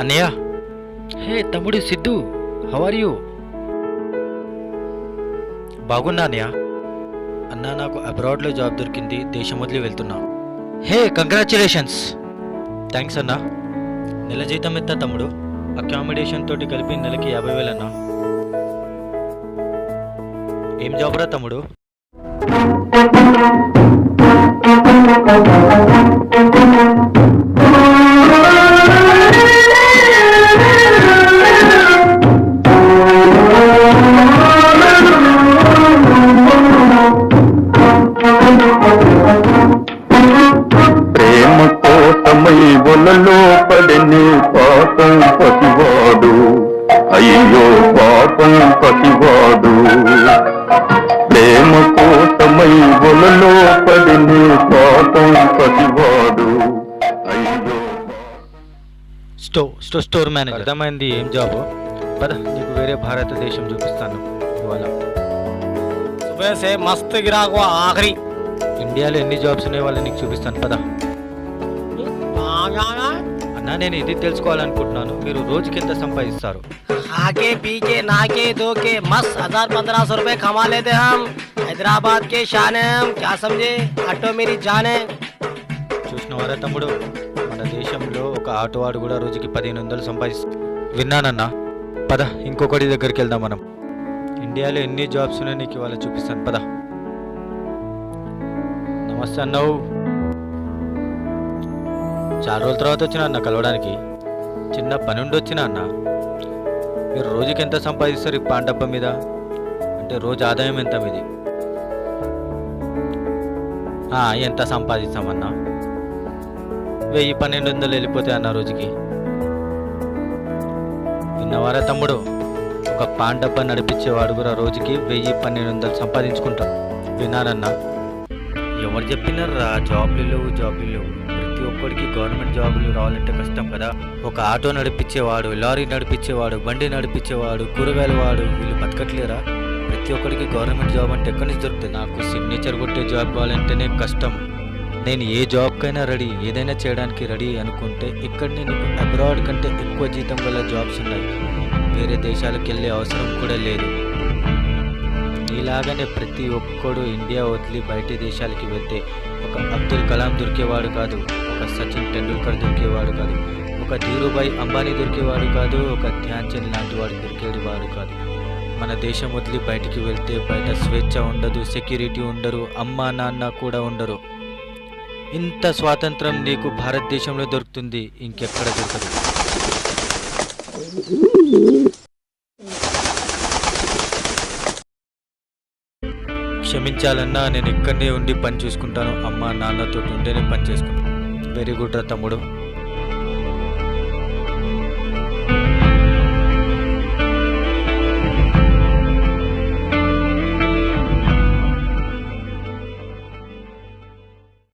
అన్నయ్య. హే తమ్ముడు Siddhu, how are you? బాగున్నా అన్నయ్య. అన్నా నాకు అబ్రాడ్లో జాబ్ దొరికింది, దేశం వదిలి వెళ్తున్నా. హే కంగ్రాచులేషన్స్. థ్యాంక్స్ అన్నా. నెల జీతం ఎంత తమ్ముడు? అకామిడేషన్ తోటి కలిపి నెలకి 50,000 అన్నా. ఏం జాబ్ రా తమ్ముడు? ప్రేమ కోసమై ఒలలో పడని పాపం పసివాడు, అయ్యో పాపం పసివాడు. ప్రేమ కోసమై ఒలలో పడని పాపం పసివాడు, అయ్యో. Store manager. అర్థమైంది ఏం జాబ్? పద నీకు వేరే భారతదేశం చూపిస్తాను ఇవాళ. सुबह से मस्त गिराक हुआ आखिरी। ఇండియాలో ఎన్ని జాబ్స్ ఉన్నాయి వాళ్ళు నీకు చూపిస్తాను పద. कहाँ जाना है? అన్నా నేను ఇది తెలుసుకోవాలనుకుంటున్నాను, మీరు రోజుకి ఎంత సంపాదిస్తారు? खाके पी के नहा धो के मस्त 1000-1500 रुपए कमा लेते हम। हैदराबाद के शान है हम, क्या समझे? ऑटो मेरी जान है। చూసినవారా తమ్ముడు, మన దేశంలో ఒక ఆటోవాడు కూడా రోజుకి 1500 సంపాదిస్తాడు. విన్నానన్నా. పద ఇంకొకటి దగ్గరికి వెళ్దాం మనం. ఇండియాలో ఎన్ని జాబ్స్ ఉన్నాయో నీకు ఇవాళ చూపిస్తాను పద. నమస్తే అన్నావు. చాలా రోజుల తర్వాత వచ్చినా అన్న కలవడానికి. చిన్న పని ఉండి వచ్చినా అన్న. మీరు రోజుకి ఎంత సంపాదిస్తారు ఈ పాన్ డబ్బా మీద? అంటే రోజు ఆదాయం ఎంత మీది? ఎంత సంపాదిస్తామన్నా? 1000-1200 వెళ్ళిపోతాయి అన్న రోజుకి. విన్నవారా తమ్ముడు, ఒక పాన్ డబ్బా నడిపించేవాడు కూడా రోజుకి 1000-1200 సంపాదించుకుంటాడు. విన్నానన్నా. ఎవరు చెప్పినారా జాబ్లు లేవు? ప్రతి ఒక్కడికి గవర్నమెంట్ జాబులు రావాలంటే కష్టం కదా. ఒక ఆటో నడిపించేవాడు, లారీ నడిపించేవాడు, బండి నడిపించేవాడు, కూరగాయల వాడు, వీళ్ళు బతకట్లేరా? ప్రతి ఒక్కడికి గవర్నమెంట్ జాబ్ అంటే ఎక్కడి నుంచి దొరుకుతుంది? నాకు సిగ్నేచర్ కొట్టే జాబ్ కావాలంటేనే కష్టం. నేను ఏ జాబ్కైనా రెడీ, ఏదైనా చేయడానికి రెడీ అనుకుంటే ఇక్కడనే నీకు అబ్రాడ్ కంటే ఎక్కువ జీతం గల జాబ్స్ ఉన్నాయి. వేరే దేశాలకు వెళ్ళే అవసరం కూడా లేదు. నీలాగానే ప్రతి ఒక్కడు ఇండియా వదిలి బయట దేశాలకి వెళ్తే ఒక అబ్దుల్ కలాం దొరికేవాడు కాదు, ఒక సచిన్ టెండూల్కర్ దొరికేవాడు కాదు, ఒక ధీరుభాయ్ అంబానీ దొరికేవాడు కాదు, ఒక ధ్యాన్ చంద్ లాంటి వాడు దొరికేవాడు కాదు. మన దేశం వదిలి బయటికి వెళ్తే బయట స్వేచ్ఛ ఉండదు, సెక్యూరిటీ ఉండరు, అమ్మా నాన్న కూడా ఉండరు. ఇంత స్వాతంత్రం నీకు భారతదేశంలో దొరుకుతుంది, ఇంకెక్కడ దొరకదు. క్షమించాలన్నా నేను ఇక్కడనే ఉండి పని చూసుకుంటాను. అమ్మ నాన్నతో ఉంటేనే పని చేసుకుంటాను. వెరీ గుడ్ రా తమ్ముడు.